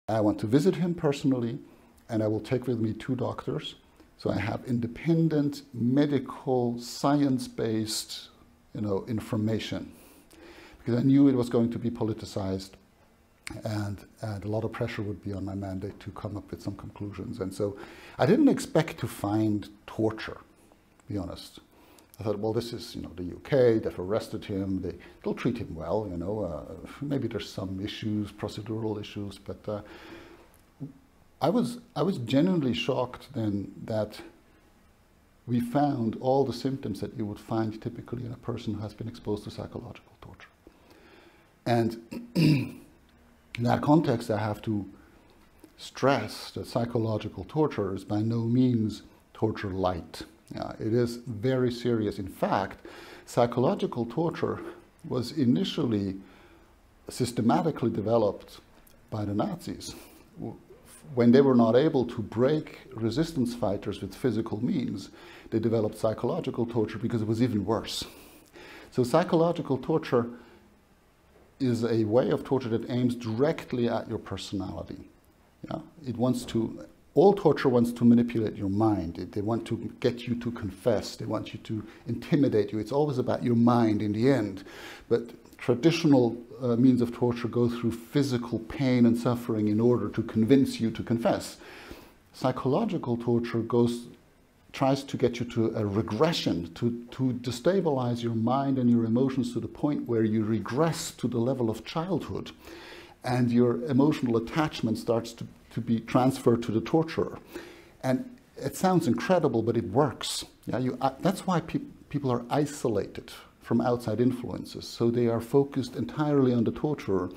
I want to visit him personally, and I will take with me 2 doctors. So I have independent, medical, science-based, information, because I knew it was going to be politicized, and a lot of pressure would be on my mandate to come up with some conclusions. And so I didn't expect to find torture, to be honest. I thought, well, this is, the UK, they've arrested him, they'll treat him well, maybe there's some issues, procedural issues, but I was genuinely shocked then that we found all the symptoms that you would find typically in a person who has been exposed to psychological torture. And in that context, I have to stress that psychological torture is by no means torture light. It is very serious. In fact, psychological torture was initially systematically developed by the Nazis. When they were not able to break resistance fighters with physical means, they developed psychological torture because it was even worse. So psychological torture is a way of torture that aims directly at your personality. All torture wants to manipulate your mind. They want to get you to confess. They want you to intimidate you. It's always about your mind in the end. But traditional means of torture go through physical pain and suffering in order to convince you to confess. Psychological torture tries to get you to a regression, to destabilize your mind and your emotions to the point where you regress to the level of childhood, and your emotional attachment starts to be transferred to the torturer. And it sounds incredible, but it works. That's why people are isolated from outside influences. So they are focused entirely on the torturer,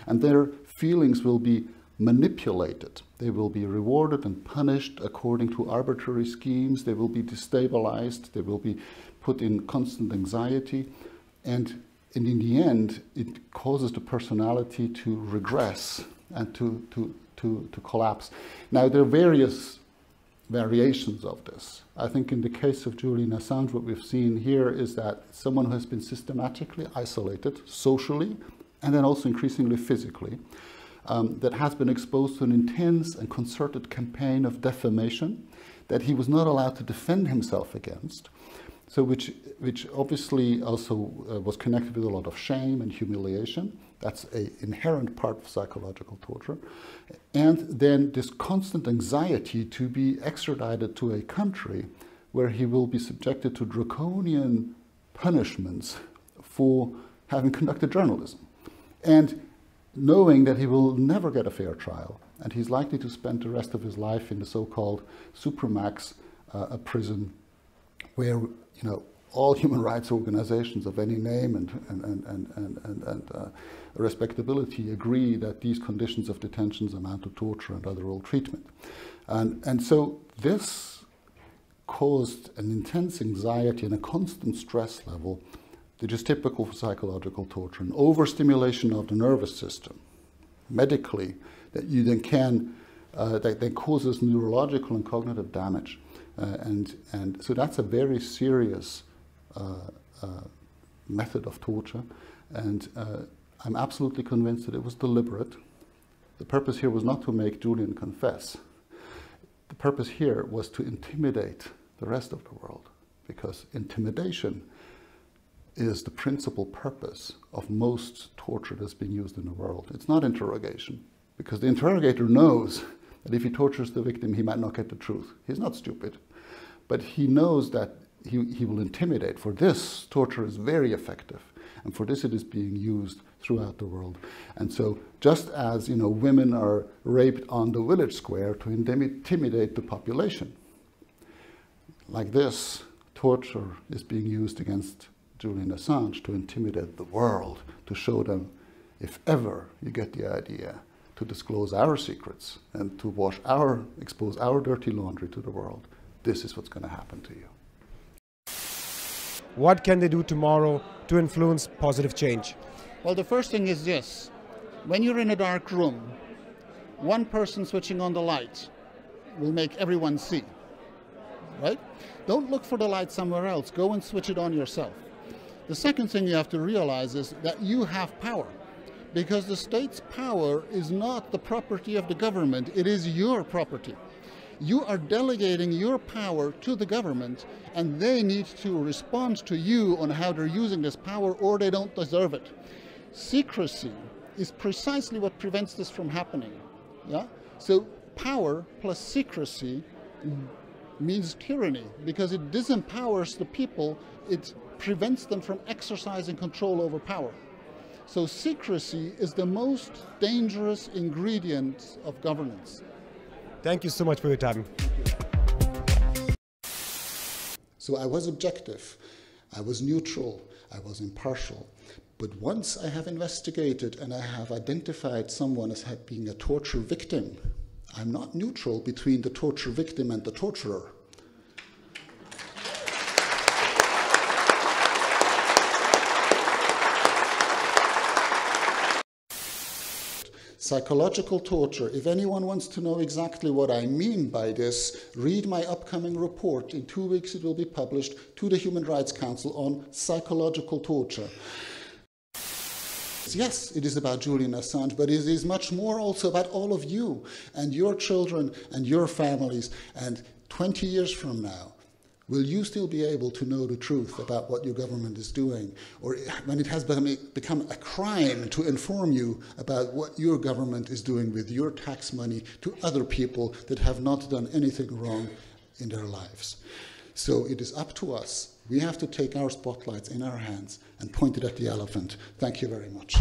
and their feelings will be manipulated. They will be rewarded and punished according to arbitrary schemes. They will be destabilized. They will be put in constant anxiety. And in the end, it causes the personality to regress and to collapse. Now, there are various variations of this. I think in the case of Julian Assange, what we've seen here is that someone who has been systematically isolated socially and then also increasingly physically, that has been exposed to an intense and concerted campaign of defamation that he was not allowed to defend himself against, so which obviously also was connected with a lot of shame and humiliation. That's an inherent part of psychological torture. And then this constant anxiety to be extradited to a country where he will be subjected to draconian punishments for having conducted journalism. And knowing that he will never get a fair trial, and he's likely to spend the rest of his life in the so-called supermax prison, where all human rights organizations of any name and respectability agree that these conditions of detention amount to torture and other ill treatment. And so this caused an intense anxiety and a constant stress level that is typical for psychological torture, an overstimulation of the nervous system medically that you then that causes neurological and cognitive damage. And so that's a very serious method of torture, and I'm absolutely convinced that it was deliberate. The purpose here was not to make Julian confess. The purpose here was to intimidate the rest of the world, because intimidation is the principal purpose of most torture that's being used in the world. It's not interrogation, because the interrogator knows that if he tortures the victim, he might not get the truth. He's not stupid, but he knows that he will intimidate. For this, torture is very effective, and for this it is being used throughout the world. And so just as women are raped on the village square to intimidate the population, like this, torture is being used against Julian Assange to intimidate the world, to show them, if ever you get the idea to disclose our secrets and to expose our dirty laundry to the world, this is what's going to happen to you. What can they do tomorrow to influence positive change? Well, the first thing is this. When you're in a dark room, one person switching on the light will make everyone see, right? Don't look for the light somewhere else. Go and switch it on yourself. The second thing you have to realize is that you have power. because the state's power is not the property of the government, it is your property. You are delegating your power to the government, and they need to respond to you on how they're using this power, or they don't deserve it. Secrecy is precisely what prevents this from happening. Yeah? So power plus secrecy means tyranny, because it disempowers the people, it prevents them from exercising control over power. So secrecy is the most dangerous ingredient of governance. Thank you so much for your time. So I was objective, I was neutral, I was impartial. But once I have investigated and I have identified someone as being a torture victim, I'm not neutral between the torture victim and the torturer. Psychological torture. If anyone wants to know exactly what I mean by this, read my upcoming report. In 2 weeks it will be published to the Human Rights Council on psychological torture. Yes, it is about Julian Assange, but it is much more also about all of you and your children and your families. And 20 years from now, will you still be able to know the truth about what your government is doing? Or when it has become a crime to inform you about what your government is doing with your tax money to other people that have not done anything wrong in their lives? So it is up to us. We have to take our spotlights in our hands and point it at the elephant. Thank you very much.